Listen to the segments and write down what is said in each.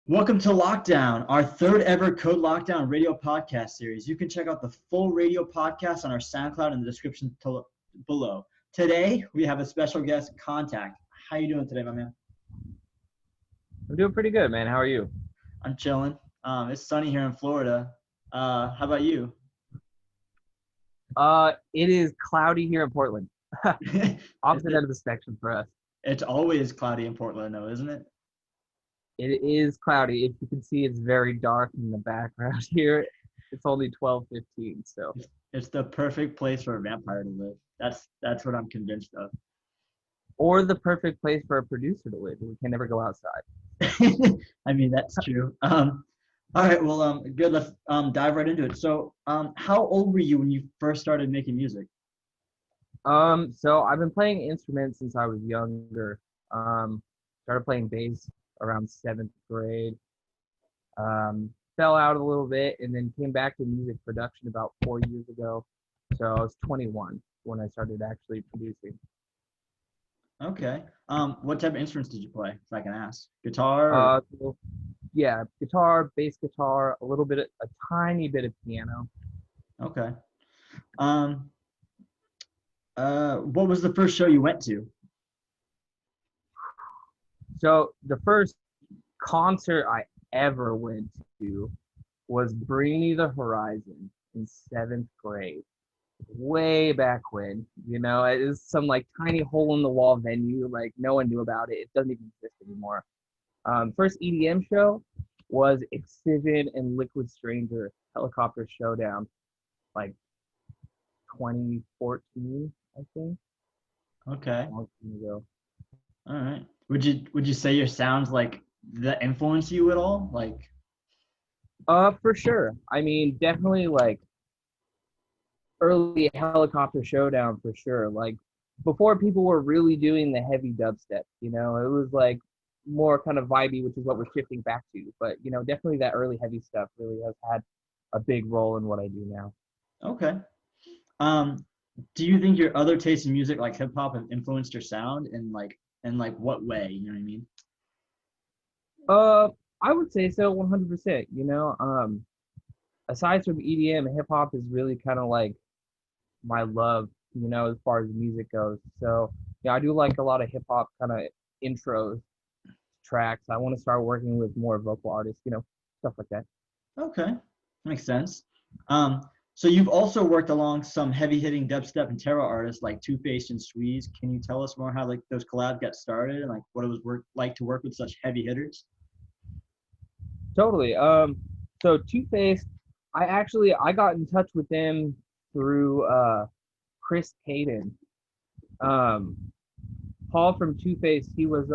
Welcome to Lockdown, our third ever Code Lockdown radio podcast series. You can check out the full radio podcast on our SoundCloud in the description below. Today, we have a special guest, Contakt. How you doing today, my man? I'm doing pretty good, man. How are you? I'm chilling. It's sunny here in Florida. How about you? It is cloudy here in Portland. Opposite end of the spectrum for us. It's always cloudy in Portland, though, isn't it? It is cloudy. If you can see, it's very dark in the background here. It's only 12:15, so It's the perfect place for a vampire to live. That's what I'm convinced of. or the perfect place for a producer to live. We can never go outside. I mean, that's true. All right, well, good. Let's dive right into it. So, how old were you when you first started making music? So I've been playing instruments since I was younger. Started playing bass around seventh grade. Fell out a little bit and then came back to music production about 4 years ago. So I was 21 when I started actually producing. Okay. What type of instruments did you play, if I can ask? Guitar? Or... So, yeah, guitar, bass guitar, a tiny bit of piano. Okay. What was the first show you went to? So the first concert I ever went to was Bring Me the Horizon in seventh grade. Way back when, it was some like tiny hole in the wall venue, like no one knew about it. It doesn't even exist anymore. First EDM show was Excision and Liquid Stranger Helicopter Showdown, like 2014, I think. Okay. A long time ago. All right. Would you say your sounds like that influence you at all? Like, For sure. I mean, definitely like early Helicopter Showdown for sure. Like before people were really doing the heavy dubstep, it was like more kind of vibey, which is what we're shifting back to. But definitely that early heavy stuff really has had a big role in what I do now. okay. Do you think your other tastes in music, like hip hop, have influenced your sound in what way? You know what I mean? I would say so 100%. Aside from EDM, hip hop is really kind of like my love, as far as music goes. So yeah, I do like a lot of hip hop kind of intros tracks. I want to start working with more vocal artists, stuff like that. Okay, makes sense. So you've also worked along some heavy-hitting dubstep and terror artists like Two Face and Squeeze. Can you tell us more how like those collabs got started and like what it was like to work with such heavy hitters? Totally. So Two Face, I got in touch with them through Chris Caden. Um, Paul from Two Face, he was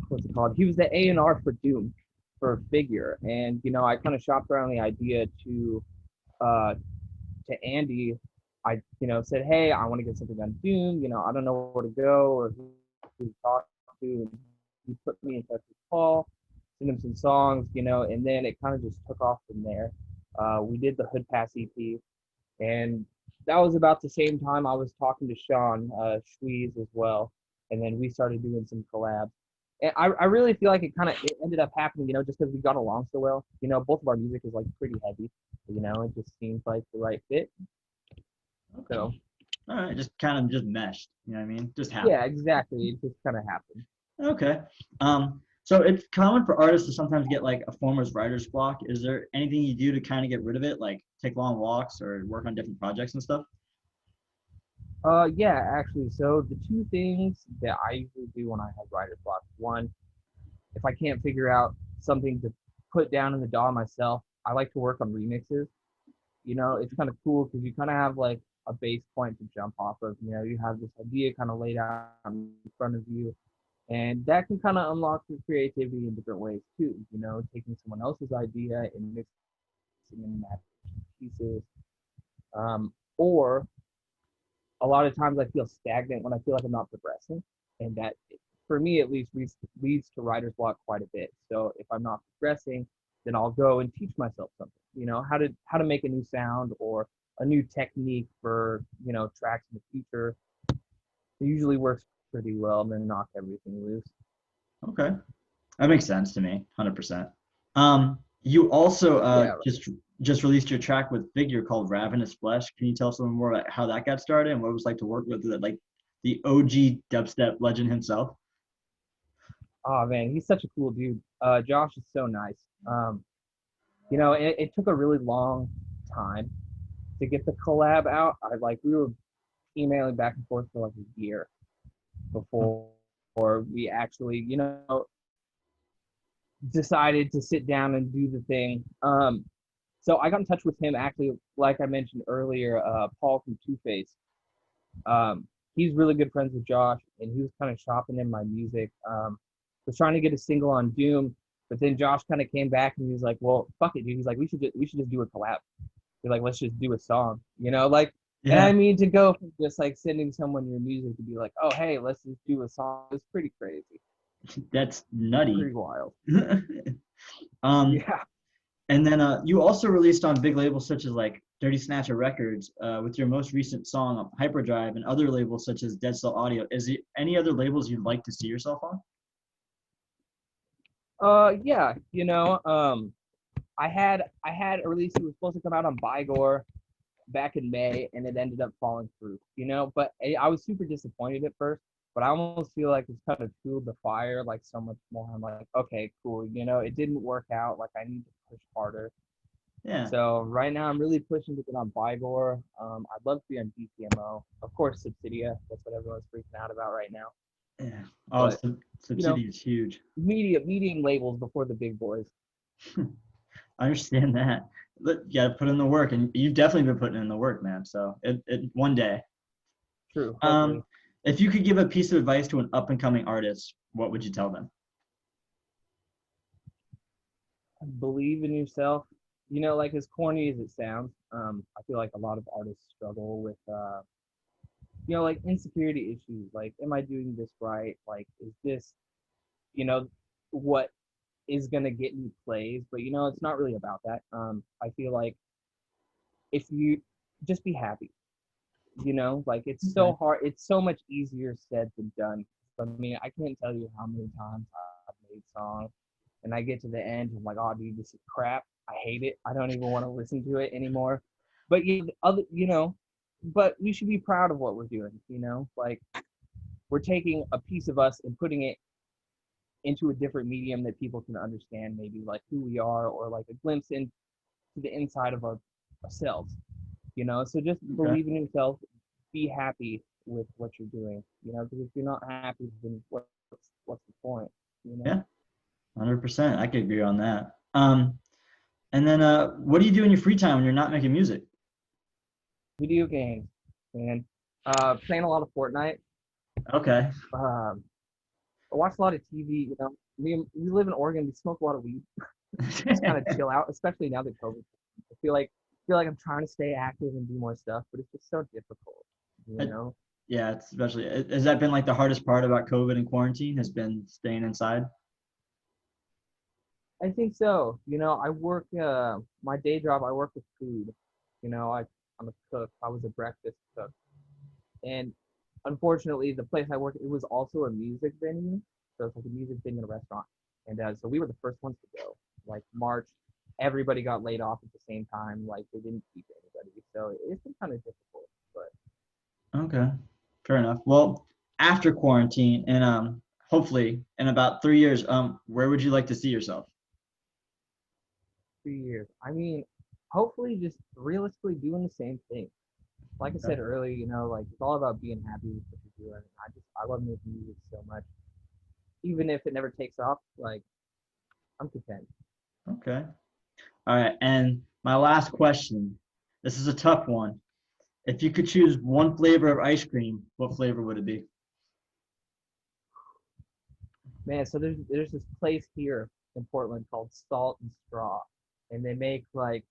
what's it called? He was the A&R for Doom for Figure, and I kind of shopped around the idea uh to Andy. I said, hey, I want to get something on Doom. I don't know where to go or who to talk to. And he put me in touch with Paul, sent him some songs, and then it kind of just took off from there. We did the Hood Pass EP, and that was about the same time I was talking to Sean Schwees as well, and then we started doing some collabs. And I really feel like it ended up happening, just because we got along so well. Both of our music is like pretty heavy, it just seems like the right fit. Okay. So All right, just kind of just meshed. You know what I mean? Just happened. yeah, exactly. It just kind of happened. Okay. So it's common for artists to sometimes get like a former's writer's block. Is there anything you do to kind of get rid of it, like take long walks or work on different projects and stuff? Yeah, actually. So the two things that I usually do when I have writer's block, one, if I can't figure out something to put down in the DAW myself, I like to work on remixes. It's kind of cool because you kind of have like a base point to jump off of. You have this idea kind of laid out in front of you, and that can kind of unlock your creativity in different ways too. Taking someone else's idea and mixing and matching pieces. Or a lot of times I feel stagnant when I feel like I'm not progressing, and that, for me at least, leads to writer's block quite a bit. So if I'm not progressing, then I'll go and teach myself something. How to make a new sound or a new technique for tracks in the future. It usually works pretty well and then knock everything loose. Okay. That makes sense to me, 100%. You also Yeah. just released your track with Figure called Ravenous Flesh. Can you tell us a little more about how that got started and what it was like to work with like the OG dubstep legend himself? Oh man, he's such a cool dude. Josh is so nice. It took a really long time to get the collab out. We were emailing back and forth for like a year before we actually, decided to sit down and do the thing. So I got in touch with him actually, like I mentioned earlier, Paul from Two Face. He's really good friends with Josh, and he was kind of shopping in my music. Was trying to get a single on Doom, but then Josh kind of came back and he was like, "Well, fuck it, dude." He's like, we should just do a collab." He's like, "Let's just do a song," And Yeah, I mean, to go from just like sending someone your music to be like, "Oh, hey, let's just do a song," it's pretty crazy, that's nutty. pretty wild. um, Yeah. and then you also released on big labels such as like Dirty Snatcher Records with your most recent song Hyperdrive and other labels such as Dead Cell Audio. Is there any other labels you'd like to see yourself on? Yeah. I had a release. It was supposed to come out on Bygore back in May, and it ended up falling through. But I was super disappointed at first. But I almost feel like it's kind of fueled the fire like so much more. I'm like, okay, cool. It didn't work out. Like I need to push harder. Yeah. So right now I'm really pushing to get on Bygore. I'd love to be on DTMO. Of course, Subsidia. That's what everyone's freaking out about right now. Yeah. Oh, But you know, Subsidy is huge. medium labels before the big boys. I understand that. But you got to put in the work, and you've definitely been putting in the work, man. So it one day. True. Um, Hopefully, if you could give a piece of advice to an up and coming artist, what would you tell them? believe in yourself. Like as corny as it sounds, I feel like a lot of artists struggle with, like insecurity issues. Like, am I doing this right? Like, is this, you know, what is gonna get me plays? But it's not really about that. I feel like if you just be happy, like it's Okay. so hard. It's so much easier said than done. I mean, I can't tell you how many times I've made songs and I get to the end and I'm like, oh, dude, this is crap. I hate it. I don't even want to listen to it anymore. But but we should be proud of what we're doing. Like we're taking a piece of us and putting it into a different medium that people can understand, maybe like who we are or like a glimpse into the inside of ourselves. So just Okay. believe in yourself, be happy with what you're doing. Because if you're not happy, then what's the point? You know, Yeah. 100%. I could agree on that. And then what do you do in your free time when you're not making music? video games, man. Playing a lot of Fortnite. Okay. Um, I watch a lot of TV. We live in Oregon. We smoke a lot of weed. Just kind of chill out, especially now that COVID. I feel like I'm trying to stay active and do more stuff, but it's just so difficult. You Uh, know. yeah, it's especially has that been like the hardest part about COVID and quarantine has been staying inside? I think so. I work my day job. I work with food. I'm a cook. I was a breakfast cook, and unfortunately, the place I work it was also a music venue. So it's like a music venue and a restaurant, and so we were the first ones to go. Like March, everybody got laid off at the same time. Like they didn't keep anybody, so it's been kind of difficult. But Okay. Fair enough. Well, after quarantine and hopefully in about 3 years, where would you like to see yourself? 2 years. I mean, hopefully, just realistically doing the same thing. Like I Okay. said earlier, like it's all about being happy with what you're doing. I love making music so much. Even if it never takes off, like I'm content. Okay. All right. And my last question. This is a tough one. If you could choose one flavor of ice cream, what flavor would it be? Man, so there's this place here in Portland called Salt and Straw, and they make like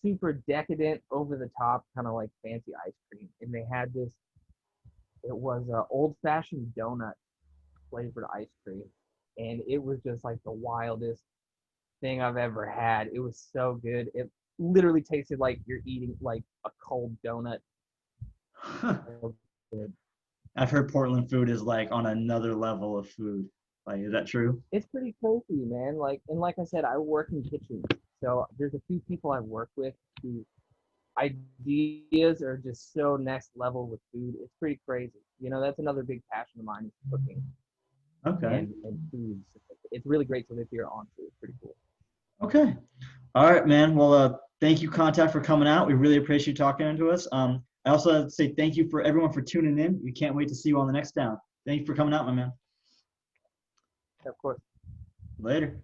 super decadent, over the top, kind of like fancy ice cream. And they had this. It was a old fashioned donut flavored ice cream, and it was just like the wildest thing I've ever had. It was so good. It literally tasted like you're eating like a cold donut. So good. I've heard Portland food is like on another level of food. Like, is that true? It's pretty crazy, man. Like, and like I said, I work in kitchens, so there's a few people I work with who ideas are just so next level with food. It's pretty crazy. You know, that's another big passion of mine is cooking Okay. and foods. It's really great to live here on too. It's pretty cool. Okay. All right, man. Well, thank you, Contact, for coming out. We really appreciate you talking to us. I also have to say thank you for everyone for tuning in. We can't wait to see you on the next down. Thank you for coming out, my man. Of course. Later.